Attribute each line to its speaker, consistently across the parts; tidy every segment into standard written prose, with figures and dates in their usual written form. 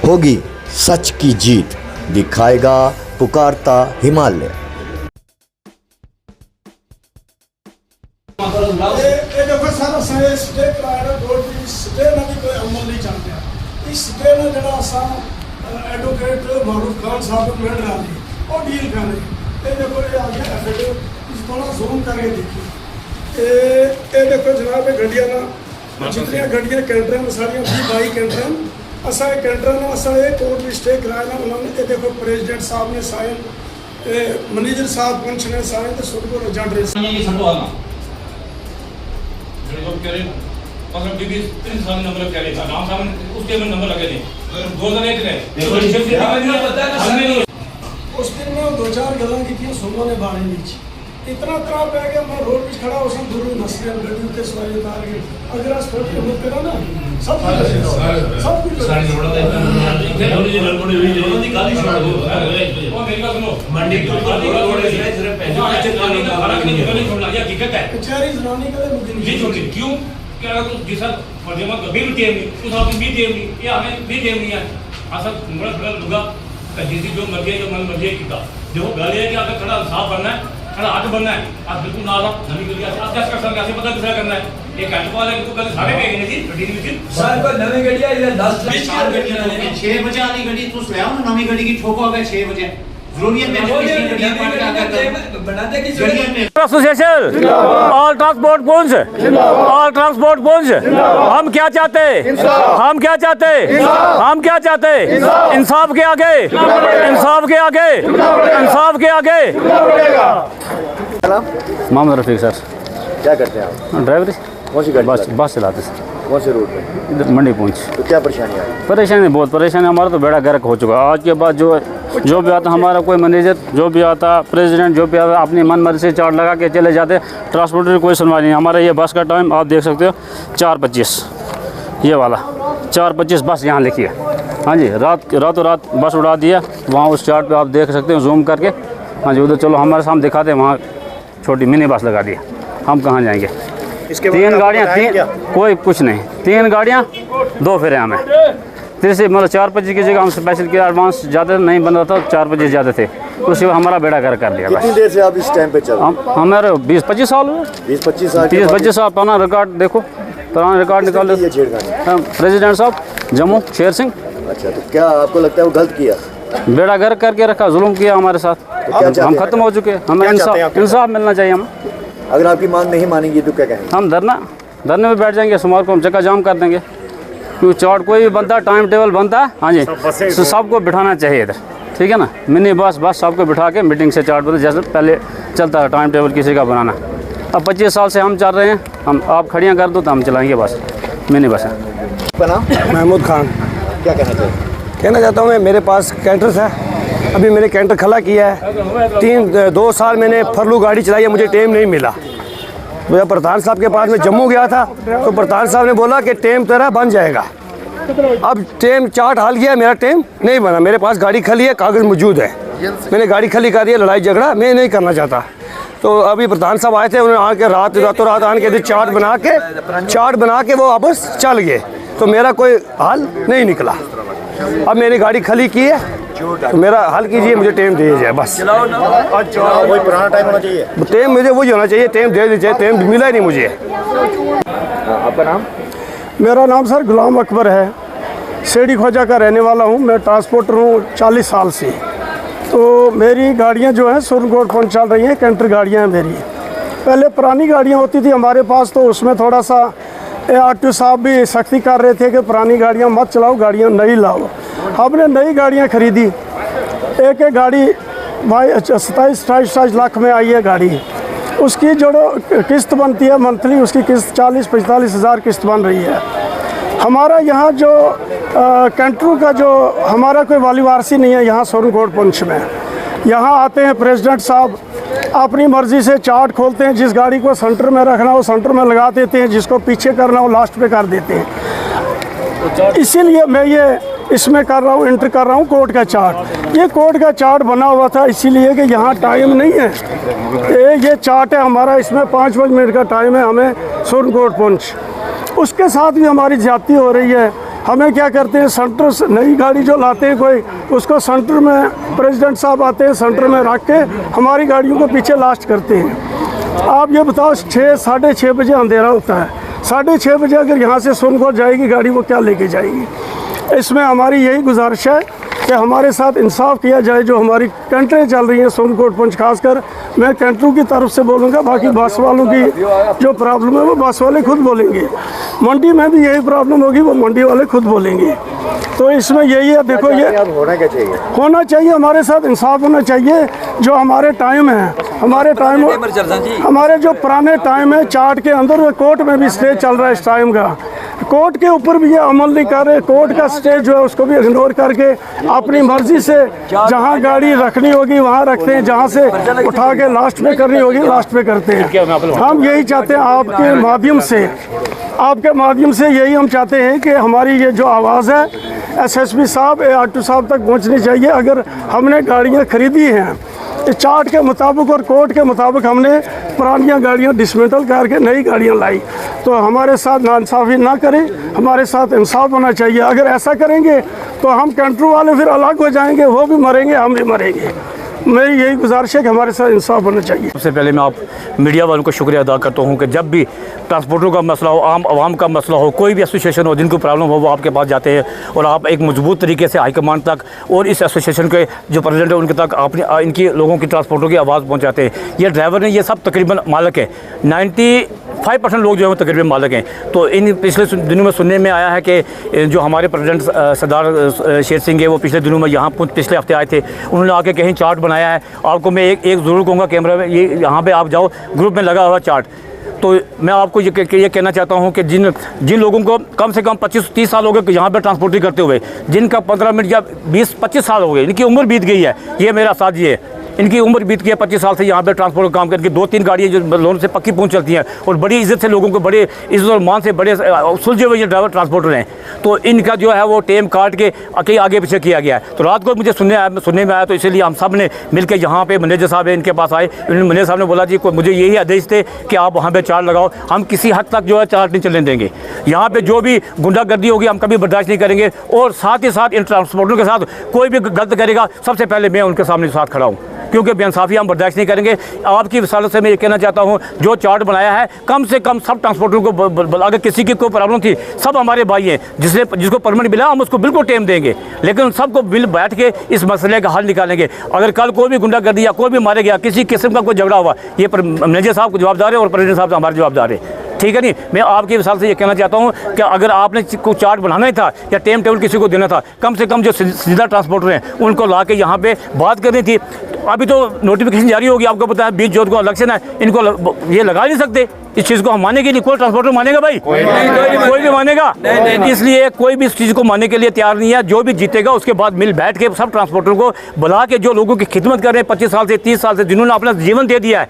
Speaker 1: होगी सच की जीत, दिखाएगा पुकारता हिमालय।
Speaker 2: ਇਹ ਦੇਖੋ ਸਾਰਾ ਸਟੇ ਕਰਾਇਆ ਕੋਰਟ ਦੀ ਸਟੇ ਨਾਲ ਵੀ ਕੋਈ ਅਮਲ ਨਹੀਂ ਚੱਲ ਰਿਹਾ। ਇਸ ਸਟੇ ਨਾਲ ਜਿਹੜਾ ਅਸਾਂ ਐਡਵੋਕੇਟ ਮਾਰੂਫ ਖਾਨ ਸਾਹਿਬ ਨੂੰ ਮਿਲ ਰਿਹਾ ਜੀ, ਉਹ ਡੀਲ ਕਰ ਰਹੇ। ਇਹ ਦੇਖੋ ਇਹ ਆ ਗਿਆ ਐਫੀਡੇਵਿਟ, ਇਸ ਥੋੜਾ ਜ਼ੂਮ ਕਰਕੇ ਦੇਖिए। ਇਹ ਦੇਖੋ जनाब ਗੱਡੀਆਂ ਨਾਲ ਜਿੰਨੀਆਂ ਗੱਡੀਆਂ ਕੈਂਟਰਾਂ में ਸਾਰੀਆਂ 20-22 ਕੈਂਟਰਾਂ ਅਸਾਂ ਇਹ ਕੈਂਟਰਾਂ ਨਾਲ ਅਸਾਂ ਇਹ ਕੋਰਟ ਦੀ ਸਟੇ ਕਰਾਇਆ ਨਾ ਉਹਨਾਂ ਨੇ। ਇਹ ਦੇਖੋ ਪ੍ਰੈਜ਼ੀਡੈਂਟ ਸਾਹਿਬ ਨੇ ਸਾਈਨ, ਮੈਨੇਜਰ ਸਾਹਿਬ ਪੰਚ ਨੇ ਸਾਈਨ ਤੇ ਸੁਣੋ ਜੱਜ ਰਹੇ
Speaker 3: मतलब बीबी 3 साल नंबर क्या लेगा नाम सामने उसके में नंबर लगे थे 2001 में
Speaker 2: उस दिन में 2-4 गल्लां कीतियां सुनो ने बारे विच इतना तराब पै गया। मैं रोड विच खड़ा उस दूर नस्से गड्डी ते सवारी उतार के अगर अस फोटो मत करा ना सब कुछ सारी जोड़ा दे ओरिजिनल बड़ी हुई जो दी गाली छोड़ दो ओ मेरी बात सुनो मंडी के ऊपर रोड है सिर्फ पैसे का फर्क नहीं छोड़ना ये हकीकत है। कचहरी जनानी का नहीं छोड़नी क्यों क्या तो जिस मर्जी में कभी भी टेम नहीं उस आप भी टेम नहीं ये हमें भी टेम नहीं है असल बड़ा बड़ा लुगा जिसकी जो मर्जी है जो मन मर्जी किया देखो गाली है कि आपका खड़ा साफ बनना है, खड़ा आगे बनना है। आप बिल्कुल ना आप नवी गली आप क्या कर सकते हैं पता किसा करना है। एक हैंडबॉल है तो कल सारे पे गए जी गड्डी में सर कोई नवी गड्डी है इधर 10 4 गड्डियां
Speaker 4: 6 बजे वाली गड्डी तू ले आओ ना, नवी गड्डी की ठोको अगर 6 बजे जरूरी है।
Speaker 5: Association all transport Poonch, all transport Poonch. हम क्या चाहते, हम क्या चाहते, हम क्या चाहते? इंसाफ के आगे, इंसाफ के आगे, इंसाफ के आगे। मोहम्मद रफीक सर।
Speaker 1: क्या करते हैं आप?
Speaker 5: ड्राइवरी।
Speaker 1: कौन सी गाड़ी?
Speaker 5: बस चलाते सर।
Speaker 1: कौन से रूट में?
Speaker 5: इधर मंडी पुंछ।
Speaker 1: तो क्या परेशानी आई?
Speaker 5: परेशानी बहुत परेशानी, हमारा तो बेड़ा गर्क हो चुका। आज के बाद जो भी आता हमारा कोई मैनेजर जो भी आता प्रेसिडेंट जो भी आता अपनी मन मर्जी से चार्ट लगा के चले जाते। ट्रांसपोर्टर की कोई सुनवाई नहीं। हमारा ये बस का टाइम आप देख सकते हो 4:25, ये वाला 4:25 बस यहाँ लिखी है। हाँ जी, रातों रात बस उड़ा दिया। वहाँ उस चार्ट पे आप देख सकते हो जूम करके। हाँ जी, उधर चलो हमारे सामने दिखाते हैं, वहाँ छोटी मिनी बस लगा दी। हम कहाँ जाएंगे? 3 गाड़ियाँ, 3 कोई कुछ नहीं, 3 गाड़ियाँ 2 फेरे हमें। तीसरी मतलब 4:25 की जगह हम स्पेशल किया, एडवांस ज़्यादा नहीं बन रहा था, 4:25 ज़्यादा थे। उसी हमारा बेड़ा कर दिया।
Speaker 1: कितनी देर से आप इस टाइम पे चल?
Speaker 5: हमारे 20-25 साल हुए।
Speaker 1: 20-25 साल?
Speaker 5: 20-25 साल पुराना रिकॉर्ड देखो, पुराना रिकॉर्ड निकाल लो। प्रेसिडेंट साहब जम्मू शेर सिंह।
Speaker 1: अच्छा, तो क्या आपको लगता है वो गलत किया?
Speaker 5: बेड़ा गर्क करके रखा, जुल्म किया हमारे साथ। हम खत्म हो चुके हैं, हमें इंसाफ मिलना चाहिए। हम
Speaker 1: अगर आपकी मांग नहीं मानेंगे तो क्या कहेंगे?
Speaker 5: हम धरने में बैठ जाएंगे। सोमवार को हम चक्का जाम कर देंगे। क्योंकि चार्ट कोई भी बनता, टाइम टेबल बनता है। हाँ जी, तो सबको बिठाना चाहिए इधर, ठीक है ना। मिनी बस सबको बिठा के मीटिंग से चार्ट बदल जैसे पहले चलता है टाइम टेबल किसी का बनाना। अब 25 साल से हम चल रहे हैं, हम आप खड़ियाँ कर दो तो हम चलाएँगे बस, मिनी बस है।
Speaker 2: महमूद खान।
Speaker 1: क्या कहना चाहिए?
Speaker 2: कहना चाहता हूँ मैं, मेरे पास कैंटर्स है, अभी मैंने कैंटर खला किया है। 2 साल मैंने फरलू गाड़ी चलाई है, मुझे टेम नहीं मिला। तो प्रधान साहब के पास मैं जम्मू गया था तो प्रधान साहब ने बोला कि टेम तेरा बन जाएगा। अब टेम चार्ट हाल किया, मेरा टेम नहीं बना। मेरे पास गाड़ी खली है, कागज़ मौजूद है, मैंने गाड़ी खली कर दी है। लड़ाई झगड़ा मैं नहीं करना चाहता। तो अभी प्रधान साहब आए थे, उन्होंने आके रातों रात आने के चार्ट बना के वो वापस चल गए। तो मेरा कोई हल नहीं निकला। अब मैंने गाड़ी खली की है, तो मेरा हल कीजिए, मुझे टेम दे जाए बस।
Speaker 1: वही पुराना टाइम होना चाहिए।
Speaker 2: टेम मुझे वही होना चाहिए, टेम दे दीजिए। टेम मिला ही नहीं मुझे।
Speaker 1: आपका नाम?
Speaker 2: मेरा नाम सर गुलाम अकबर है, सेड़ी ख्वाजा का रहने वाला हूँ। मैं ट्रांसपोर्टर हूँ 40 साल से। तो मेरी गाड़ियाँ जो हैं सुरनकोट पहुँच चल रही हैं, कैंटर गाड़ियाँ हैं मेरी। पहले पुरानी गाड़ियाँ होती थी हमारे पास, तो उसमें थोड़ा सा आरटीओ साहब भी सख्ती कर रहे थे कि पुरानी गाड़ियाँ मत चलाओ, गाड़ियाँ नई लाओ। हमने नई गाड़ियाँ खरीदी। एक गाड़ी भाई 27-28 लाख में आई है गाड़ी। उसकी जो किस्त बनती है मंथली, उसकी किस्त 40-45 हज़ार किस्त बन रही है। हमारा यहाँ जो कैंटरों का जो हमारा कोई वाली वारसी नहीं है यहाँ सुरनकोट पुंछ में। यहाँ आते हैं प्रेसिडेंट साहब, अपनी मर्ज़ी से चार्ट खोलते हैं। जिस गाड़ी को सेंटर में रखना हो सेंटर में लगा देते हैं, जिसको पीछे करना हो लास्ट पे कर देते हैं। इसीलिए मैं ये इसमें कर रहा हूँ, एंटर कर रहा हूँ कोर्ट का चार्ट। ये कोर्ट का चार्ट बना हुआ था इसीलिए कि यहाँ टाइम नहीं है। ये चार्ट है हमारा, इसमें 5-5 मिनट का टाइम है हमें सुरनकोट पुंछ। उसके साथ भी हमारी ज्यादती हो रही है। हमें क्या करते हैं, सेंटर से नई गाड़ी जो लाते हैं कोई, उसको सेंटर में प्रेसिडेंट साहब आते हैं, सेंटर में रख के हमारी गाड़ियों को पीछे लास्ट करते हैं। आप ये बताओ 6 साढ़े 6 बजे अंधेरा होता है, 6:30 बजे अगर यहाँ से सोनकोट जाएगी गाड़ी, वो क्या लेके जाएगी। इसमें हमारी यही गुजारिश है कि हमारे साथ इंसाफ किया जाए। जो हमारी कैंटरें चल रही हैं सोनकोट पंच, खासकर मैं कैंटरों की तरफ से बोलूँगा, बाकी बस वालों की जो प्रॉब्लम है वो बस वाले खुद बोलेंगे। मंडी में भी यही प्रॉब्लम होगी, वो मंडी वाले खुद बोलेंगे। तो इसमें यही है, देखो ये होना चाहिए, हमारे साथ इंसाफ होना चाहिए। जो हमारे टाइम है, हमारे जो पुराने टाइम है चार्ट के अंदर, वो कोर्ट में भी स्टे चल रहा है इस टाइम का, कोर्ट के ऊपर भी ये अमल नहीं कर रहे। कोर्ट का स्टे जो है उसको भी इग्नोर करके अपनी मर्जी से जहाँ गाड़ी रखनी होगी वहाँ रखते हैं, जहाँ से उठा के लास्ट पे करनी होगी लास्ट पे करते हैं। हम यही चाहते हैं आपके माध्यम से यही हम चाहते हैं कि हमारी ये जो आवाज़ है एसएसपी साहब, ARTO साहब तक पहुँचनी चाहिए। अगर हमने गाड़ियाँ खरीदी हैं चार्ट के मुताबिक और कोर्ट के मुताबिक, हमने पुरानियां गाड़ियां डिसमेंटल करके नई गाड़ियां लाई, तो हमारे साथ नाइंसाफ़ी ना करें, हमारे साथ इंसाफ होना चाहिए। अगर ऐसा करेंगे तो हम कैंटर वाले फिर अलग हो जाएंगे, वो भी मरेंगे, हम भी मरेंगे। मेरी यही गुजारिश है कि हमारे साथ इंसाफ होना चाहिए।
Speaker 6: सबसे पहले मैं आप मीडिया वालों को शुक्रिया अदा करता हूं कि जब भी ट्रांसपोर्टरों का मसला हो, आम आवाम का मसला हो, कोई भी एसोसिएशन हो, जिनको प्रॉब्लम हो, वो आपके पास जाते हैं और आप एक मजबूत तरीके से हाईकमान तक और इस एसोसिएशन के जो प्रेसिडेंट है उनके तक अपनी इनकी लोगों की ट्रांसपोर्टरों की आवाज़ पहुँचाते हैं। ये ड्राइवर ने, ये सब तकरीबन मालिक है, 95% लोग जो हैं तकरीबन मालिक हैं। तो इन पिछले दिनों में सुनने में आया है कि जो हमारे प्रेसिडेंट सरदार शेर सिंह है, वो पिछले दिनों में यहाँ पिछले हफ्ते आए थे, उन्होंने आके कहीं चार्ट बनाया है। आपको मैं एक ज़रूर कहूँगा, कैमरा में ये यहाँ पे आप जाओ, ग्रुप में लगा हुआ चार्ट। तो मैं आपको ये कहना चाहता हूँ कि जिन लोगों को कम से कम 25-30 साल हो गए यहाँ पर ट्रांसपोर्टिंग करते हुए, जिनका 15 मिनट या 20-25 साल हो गए, इनकी उम्र बीत गई है, ये मेरा साथ ये है, इनकी उम्र बीत गई है 25 साल से यहाँ पे ट्रांसपोर्ट का काम करके। 2-3 गाड़ियाँ जो लोन से पक्की पहुँच चलती हैं और बड़ी इज्जत से लोगों को, बड़े इज्जत और मान से बड़े सुलझे हुए ये ड्राइवर ट्रांसपोर्टर हैं। तो इनका जो है वो टेम काट के कहीं आगे पीछे किया गया है। तो रात को मुझे सुनने में आया, तो इसीलिए हम सब ने मिलकर यहाँ पे मैनेजर साहब है, इनके पास आए। मैनेजर साहब ने बोला जी मुझे यही आदेश थे कि आप वहाँ पर चार्ट लगाओ, हम किसी हद तक जो है चार्ट नहीं चलने देंगे। यहाँ पर जो भी गुंडागर्दी होगी हम कभी बर्दाश्त नहीं करेंगे, और साथ ही साथ इन ट्रांसपोर्टरों के साथ कोई भी गलत करेगा, सबसे पहले मैं उनके सामने साथ खड़ा हूँ, क्योंकि बेइंसाफ़ी हम बर्दाश्त नहीं करेंगे। आपकी वसालत से मैं ये कहना चाहता हूँ, जो चार्ट बनाया है कम से कम सब ट्रांसपोर्टरों को, अगर किसी की कोई प्रॉब्लम थी, सब हमारे भाई हैं, जिसको परमिट मिला हम उसको बिल्कुल टाइम देंगे, लेकिन सबको मिल बैठ के इस मसले का हल निकालेंगे। अगर कल कोई भी गुंडागर्दी या कोई भी मारे गया, किसी किस्म का कोई झगड़ा हुआ, ये मैनेजर साहब को जवाबदार है और प्रेसिडेंट साहब हमारे जवाबदार है, ठीक है नहीं। मैं आपकी वसालत से ये कहना चाहता हूँ कि अगर आपने कोई चार्ट बनाना ही था या टाइम टेबल किसी को देना था, कम से कम जो सीधा ट्रांसपोर्टर हैं उनको ला के यहाँ पे बात करनी थी। अभी तो नोटिफिकेशन जारी होगी, आपको पता है 20 जोत को इलेक्शन है, इनको ये लगा नहीं सकते। इस चीज़ को हम मानने के लिए कोई ट्रांसपोर्टर मानेगा भाई? कोई भी मानेगा? इसलिए कोई भी इस चीज़ को मानने के लिए तैयार नहीं है। जो भी जीतेगा उसके बाद मिल बैठ के सब ट्रांसपोर्टर को बुला के, जो लोगों की खिदमत कर रहे हैं 25 साल से 30 साल से, जिन्होंने अपना जीवन दे दिया है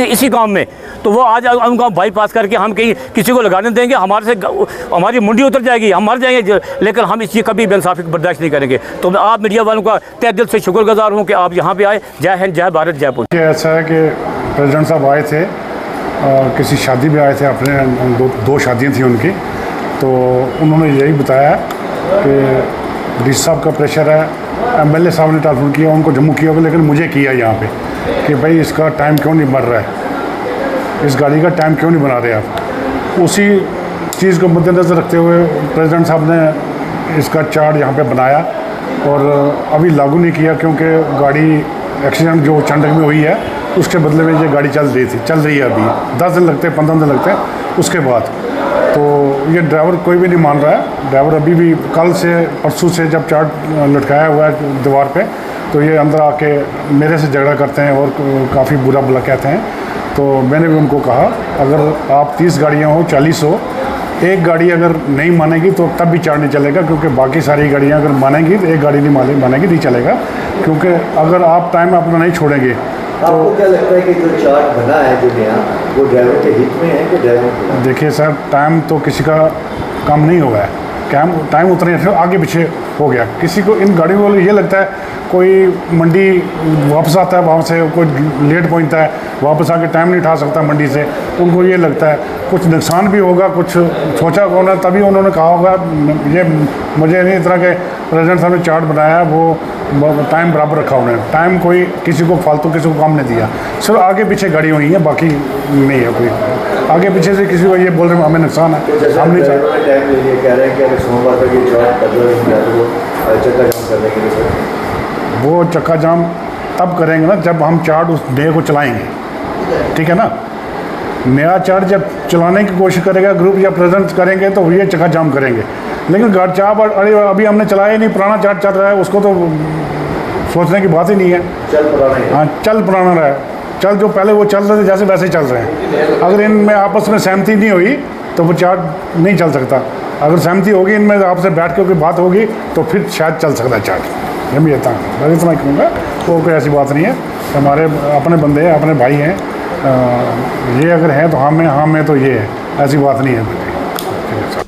Speaker 6: इसी काम में, तो वो आज उनका बाईपास करके हम कहीं किसी को लगाने देंगे, हमारे से हमारी मुंडी उतर जाएगी, हम मर जाएंगे, लेकिन हम इस चीज़ कभी बेइंसाफ़ी बर्दाश्त नहीं करेंगे। तो मैं आप मीडिया वालों का तहे दिल से शुक्रगुजार हूँ कि आप यहाँ पे आए। जय हिंद, जय भारत, जय पुलिस।
Speaker 7: ऐसा है कि प्रेसिडेंट साहब आए थे, किसी शादी में आए थे, अपने दो शादियाँ थी उनकी, तो उन्होंने यही बताया कि डीसी साहब का प्रेशर है, MLA साहब ने ट्रांसफर किया उनको जम्मू किया होगा, लेकिन मुझे किया यहाँ पे कि भाई इसका टाइम क्यों नहीं बढ़ रहा है, इस गाड़ी का टाइम क्यों नहीं बना रहे आप। उसी चीज़ को मद्देनज़र रखते हुए प्रेसिडेंट साहब ने इसका चार्ट यहाँ पे बनाया और अभी लागू नहीं किया, क्योंकि गाड़ी एक्सीडेंट जो चंडक में हुई है उसके बदले में ये गाड़ी चल रही है अभी 10 दिन लगते हैं, 15 दिन लगते हैं उसके बाद। तो ये ड्राइवर कोई भी नहीं मान रहा है। ड्राइवर अभी भी कल से परसों से जब चार्ट लटकाया हुआ है दीवार पे, तो ये अंदर आके मेरे से झगड़ा करते हैं और काफ़ी बुरा भला कहते हैं। तो मैंने भी उनको कहा, अगर आप 30 गाड़ियाँ हो, 40 हो, एक गाड़ी अगर नहीं मानेगी तो तब भी चार्ट नहीं चलेगा, क्योंकि बाकी सारी गाड़ियाँ अगर मानेंगी तो एक गाड़ी नहीं मानेगी नहीं चलेगा, क्योंकि अगर आप टाइम अपना नहीं छोड़ेंगे।
Speaker 1: तो आपको क्या लगता है कि जो चार्ट बना है जो नया, वो ड्राइवर के हित में है कि ड्राइवर?
Speaker 7: देखिए सर, टाइम तो किसी का कम नहीं हुआ है, टाइम उतने आगे पीछे हो गया। किसी को इन गाड़ियों को ये लगता है कोई मंडी वापस आता है, वहाँ से कोई लेट पहुँचता है, वापस आके टाइम नहीं उठा सकता मंडी से, उनको ये लगता है कुछ नुकसान भी होगा, कुछ सोचा होगा, तभी उन्होंने कहा होगा। ये मुझे नहीं, तरह के प्रेसिडेंट साहब ने चार्ट बनाया, वो टाइम बराबर रखा उन्होंने, टाइम कोई किसी को फालतू किसी को कम नहीं दिया। सिर्फ आगे पीछे गाड़ी हुई है, बाकी नहीं है कोई आगे पीछे से किसी को ये बोल रहे हैं हमें नुकसान है, हम नहीं चाहते।
Speaker 1: टाइम ले लिया, कह रहे हैं कि अगर सोमवार तक ये चार्ट चक्का जाम कर देंगे सर।
Speaker 7: वो चक्का जाम तब करेंगे ना जब हम चार्ट उस डे को चलाएंगे, ठीक है ना। नया चार्ट जब चलाने की कोशिश करेगा ग्रुप या प्रेजेंट करेंगे तो ये चक्का जाम करेंगे, लेकिन चार्ट अभी हमने चलाया ही नहीं, पुराना चार्ट चल रहा है, उसको तो सोचने की बात ही नहीं है।
Speaker 1: चल पुराना है।
Speaker 7: हाँ, चल पुराना रहा है, चल जो पहले वो चल रहे थे जैसे वैसे ही चल रहे हैं। अगर इनमें आपस में सहमति नहीं हुई तो वो चार्ट नहीं चल सकता। अगर सहमति होगी इनमें, आपसे बैठ के कोई बात होगी तो फिर शायद चल सकता है चार्ट। मैं ये इतना कहूँगा, वो कोई ऐसी बात नहीं है, हमारे अपने बंदे हैं, अपने भाई हैं। ये अगर है तो हाँ में तो ये है, ऐसी बात नहीं है।